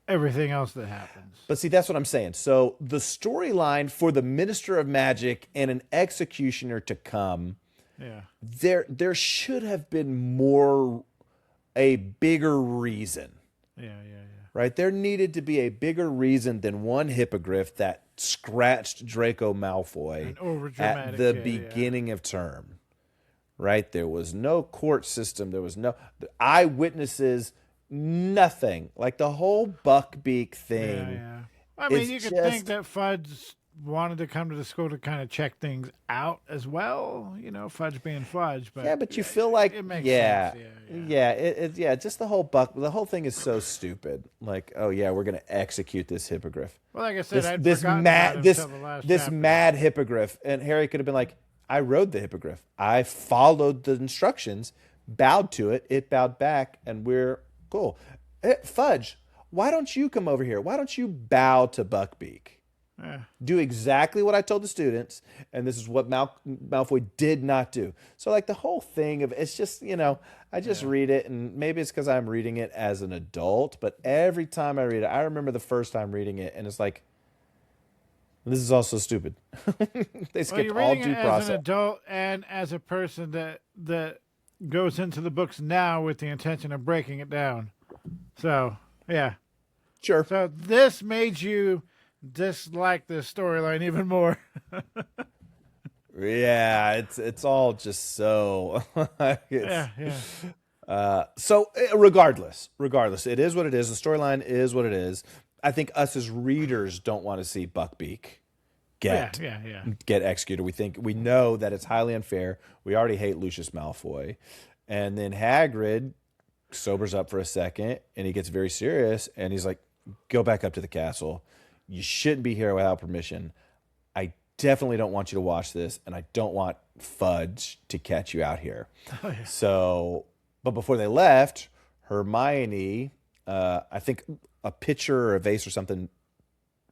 everything else that happens. But see, that's what I'm saying. So the storyline for the Minister of Magic and an executioner to come, Yeah. there should have been a bigger reason. Yeah. Right? There needed to be a bigger reason than one hippogriff that scratched Draco Malfoy An overdramatic at the kid, beginning of term. Right? There was no court system. There was no eyewitnesses, nothing. Like the whole Buckbeak thing. Yeah. I mean, is you could just- think that Fudge wanted to come to the school to kind of check things out as well. You know, Fudge being Fudge, but Yeah, but you feel like it makes yeah, sense. just the whole thing is so stupid. Like, oh yeah, we're gonna execute this hippogriff. Well, like I said, I'd This forgotten mad about it this until the last this chapter. mad hippogriff, and Harry could have been like, I rode the hippogriff. I followed the instructions, bowed to it, it bowed back, and we're cool. Fudge, why don't you come over here? Why don't you bow to Buckbeak? Yeah. Do exactly what I told the students, and this is what Malfoy did not do. So, like, the whole thing of it's just, I just read it, and maybe it's because I'm reading it as an adult, but every time I read it, I remember the first time reading it, and it's like, this is also stupid. They skipped you're all reading due it as process. an adult and as a person that goes into the books now with the intention of breaking it down. So, yeah. Sure. So this made you dislike this storyline even more. Yeah, it's all just so. Yeah. So regardless, it is what it is. The storyline is what it is. I think us as readers don't want to see Buckbeak get executed. We know that it's highly unfair. We already hate Lucious Malfoy, and then Hagrid sobers up for a second and he gets very serious and he's like, "Go back up to the castle. You shouldn't be here without permission. I definitely don't want you to watch this, and I don't want Fudge to catch you out here." Oh, yeah. So, but before they left, Hermione, I think a pitcher or a vase or something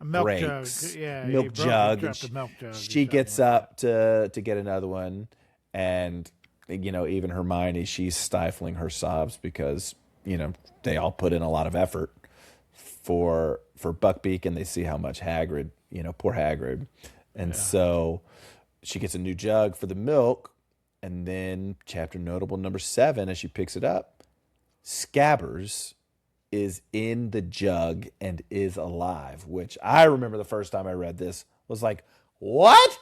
A milk breaks. jug. Yeah. Milk he jug. dropped a milk jug. or She something gets like up to get another one, and even Hermione, she's stifling her sobs because they all put in a lot of effort for Buckbeak, and they see how much Hagrid, poor Hagrid, and so she gets a new jug for the milk, and then chapter notable number 7, as she picks it up, Scabbers is in the jug and is alive, which I remember the first time I read this was like, what?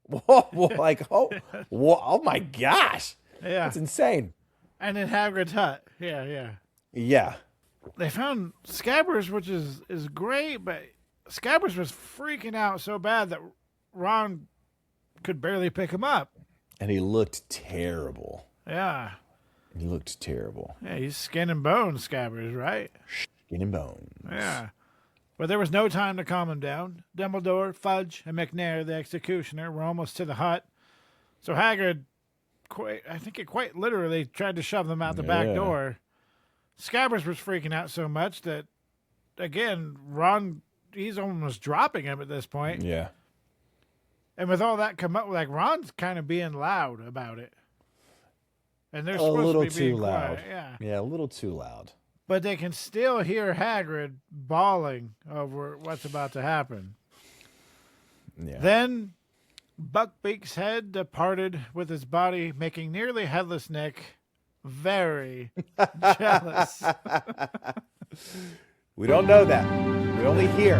Like, oh my gosh. Yeah. That's insane. And in Hagrid's hut. Yeah. Yeah. They found Scabbers, which is great, but Scabbers was freaking out so bad that Ron could barely pick him up. And he looked terrible. Yeah. Yeah, he's skin and bone Scabbers, right? Skin and bone. Yeah. But there was no time to calm him down. Dumbledore, Fudge, and McNair, the executioner, were almost to the hut. So Hagrid, quite literally tried to shove them out the back door. Scabbers was freaking out so much that, again, Ron, he's almost dropping him at this point. Yeah. And with all that come up, like, Ron's kind of being loud about it. And they're A supposed little to be being too loud. quiet. Yeah. Yeah, a little too loud. But they can still hear Hagrid bawling over what's about to happen. Yeah. Then Buckbeak's head departed with his body, making nearly headless Nick very jealous. We don't know that. We only hear.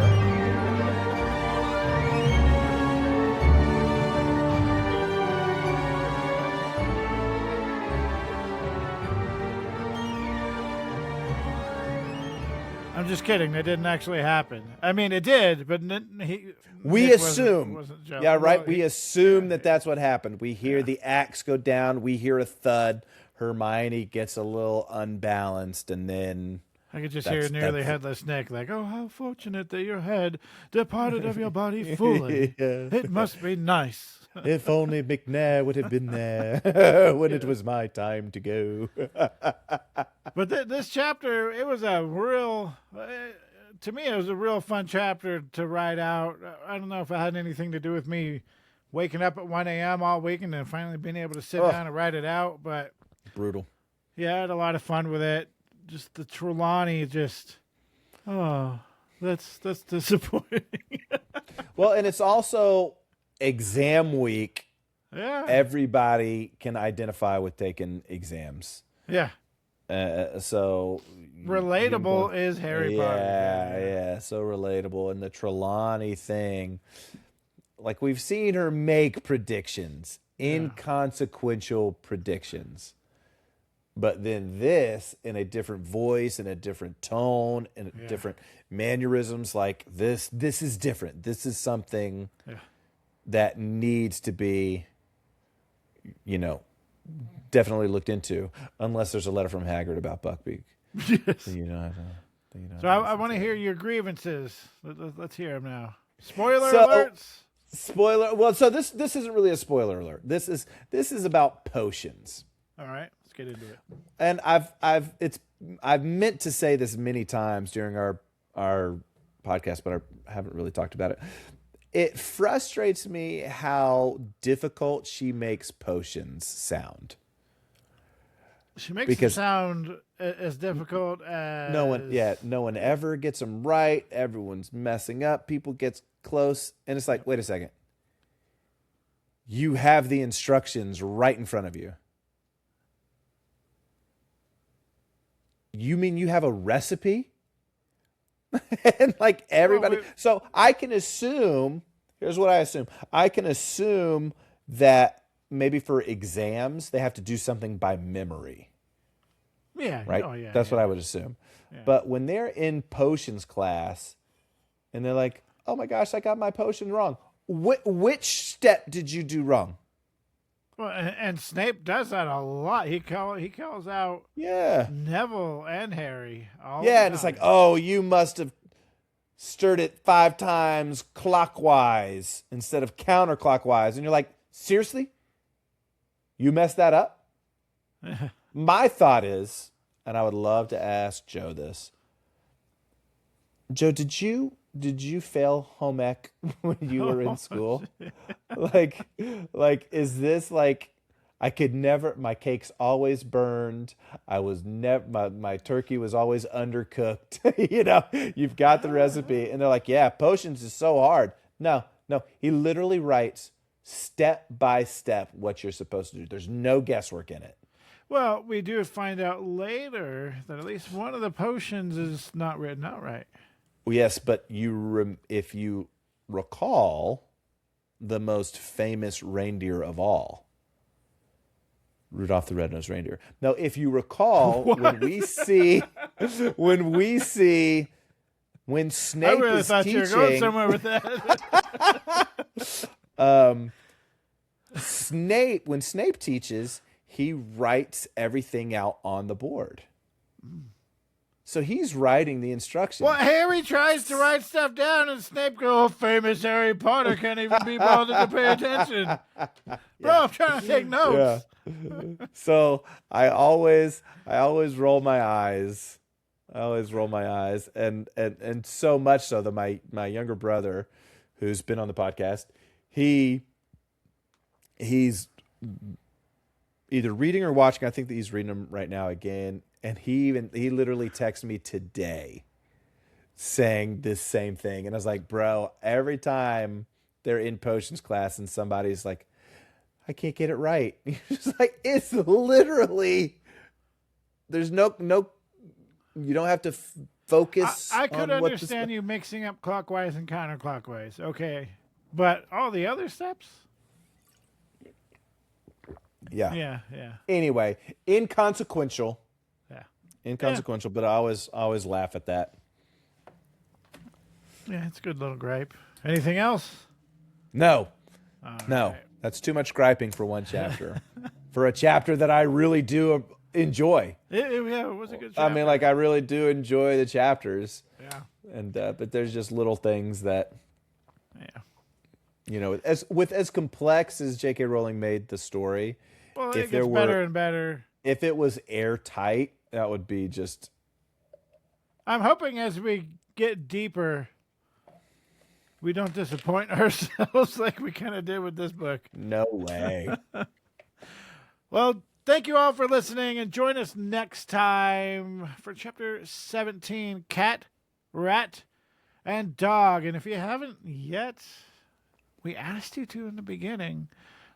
I'm just kidding. That didn't actually happen. I mean, it did, but We Nick assume. wasn't jealous. Yeah, right. Well, We assume that that's what happened. We hear the axe go down. We hear a thud. Hermione gets a little unbalanced, and then I could just hear nearly headless Nick, like, "Oh, how fortunate that your head departed of your body fully. It must be nice." if only McNair would have been there when it was my time to go. But this chapter, it was a real, to me, it was a real fun chapter to write out. I don't know if it had anything to do with me waking up at 1 a.m. all week and then finally being able to sit down and write it out. But Brutal. yeah, I had a lot of fun with it. Just the Trelawney, that's disappointing. Well, and it's also exam week. Yeah. Everybody can identify with taking exams. Yeah. So relatable is Harry Potter. Yeah, so relatable. And the Trelawney thing, like we've seen her make predictions, inconsequential predictions. But then this, in a different voice, in a different tone, in different mannerisms, like this is different. This is something that needs to be, definitely looked into, unless there's a letter from Hagrid about Buckbeak. Yes. So I want to hear your grievances. Let's hear them now. Spoiler alerts. Spoiler. Well, so this isn't really a spoiler alert. This is about potions. All right, let's get into it. And I've meant to say this many times during our podcast, but I haven't really talked about it. It frustrates me how difficult she makes potions sound. She makes it sound as difficult as no one ever gets them right. Everyone's messing up. People get close, and it's like, wait a second. You have the instructions right in front of you. You mean you have a recipe? And like everybody, so I can assume, here's what I assume. I can assume that maybe for exams, they have to do something by memory. Yeah. Right? Oh, yeah. That's what I would assume. Yeah. But when they're in potions class and they're like, oh my gosh, I got my potion wrong. Which step did you do wrong? Well, and Snape does that a lot. He calls out Neville and Harry. And it's like, oh, you must have stirred it 5 times clockwise instead of counterclockwise. And you're like, seriously? You messed that up? My thought is, and I would love to ask Joe this. Joe, did you fail home ec when you were in school? like, is this like, I could never, my cake's always burned. I was never, my turkey was always undercooked. You've got the recipe. And they're like, yeah, potions is so hard. No, he literally writes step by step what you're supposed to do. There's no guesswork in it. Well, we do find out later that at least one of the potions is not written out right. Yes, but if you recall, the most famous reindeer of all, Rudolph the Red-Nosed Reindeer. Now, if you recall, when Snape I really is thought teaching, you were going somewhere with that. When Snape teaches, he writes everything out on the board. So he's writing the instructions. Well, Harry tries to write stuff down, and Snape goes, famous Harry Potter can't even be bothered to pay attention. Bro, I'm trying to take notes. Yeah. So I always roll my eyes. And so much so that my younger brother, who's been on the podcast, he's either reading or watching. I think that he's reading them right now again. And he literally texted me today saying this same thing. And I was like, bro, every time they're in potions class and somebody's like, I can't get it right. It's like, it's literally, there's no, you don't have to focus. I could understand you mixing up clockwise and counterclockwise. Okay. But all the other steps? Yeah. Anyway, inconsequential. Inconsequential, but I always laugh at that. Yeah, it's a good little gripe. Anything else? No. Right. That's too much griping for one chapter. For a chapter that I really do enjoy. It was a good chapter. I mean, like, I really do enjoy the chapters. Yeah. And but there's just little things that, yeah, as complex as J.K. Rowling made the story. Well, it gets better and better. If it was airtight, that would be just. I'm hoping as we get deeper we don't disappoint ourselves like we kind of did with this book. No way. Well, thank you all for listening, and join us next time for chapter 17, Cat, Rat, and Dog. And if you haven't yet, we asked you to in the beginning,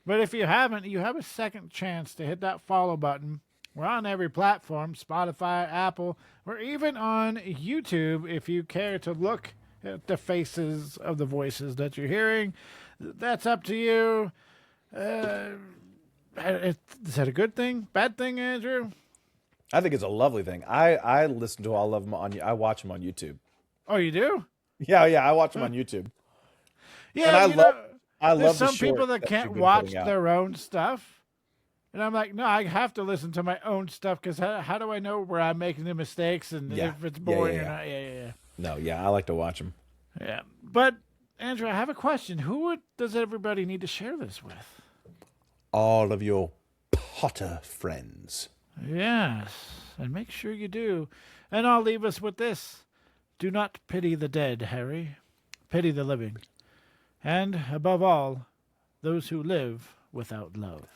but if you haven't, you have a second chance to hit that follow button. We're on every platform, Spotify, Apple. We're even on YouTube if you care to look at the faces of the voices that you're hearing. That's up to you. Is that a good thing? Bad thing, Andrew? I think it's a lovely thing. I listen to all of them I watch them on YouTube. Oh, you do? Yeah, I watch them on YouTube. Yeah, And I love there's the some people short that can't you've been watch putting out. their own stuff. And I'm like, no, I have to listen to my own stuff because how do I know where I'm making the mistakes and if it's boring or not? Yeah. No, I like to watch them. Yeah. But, Andrew, I have a question. Does everybody need to share this with? All of your Potter friends. Yes. And make sure you do. And I'll leave us with this. Do not pity the dead, Harry. Pity the living. And, above all, those who live without love.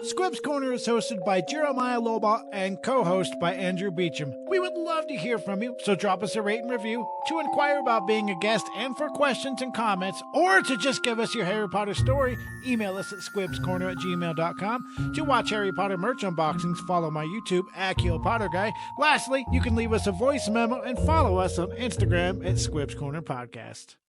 Squibs Corner is hosted by Jeremiah Lobot and co-host by Andrew Beecham. We would love to hear from you, so drop us a rate and review, to inquire about being a guest and for questions and comments, or to just give us your Harry Potter story. Email us at squibscorner@gmail.com. To watch Harry Potter merch unboxings, follow my YouTube, Akio Potter Guy. Lastly, you can leave us a voice memo and follow us on Instagram at Squibs Corner Podcast.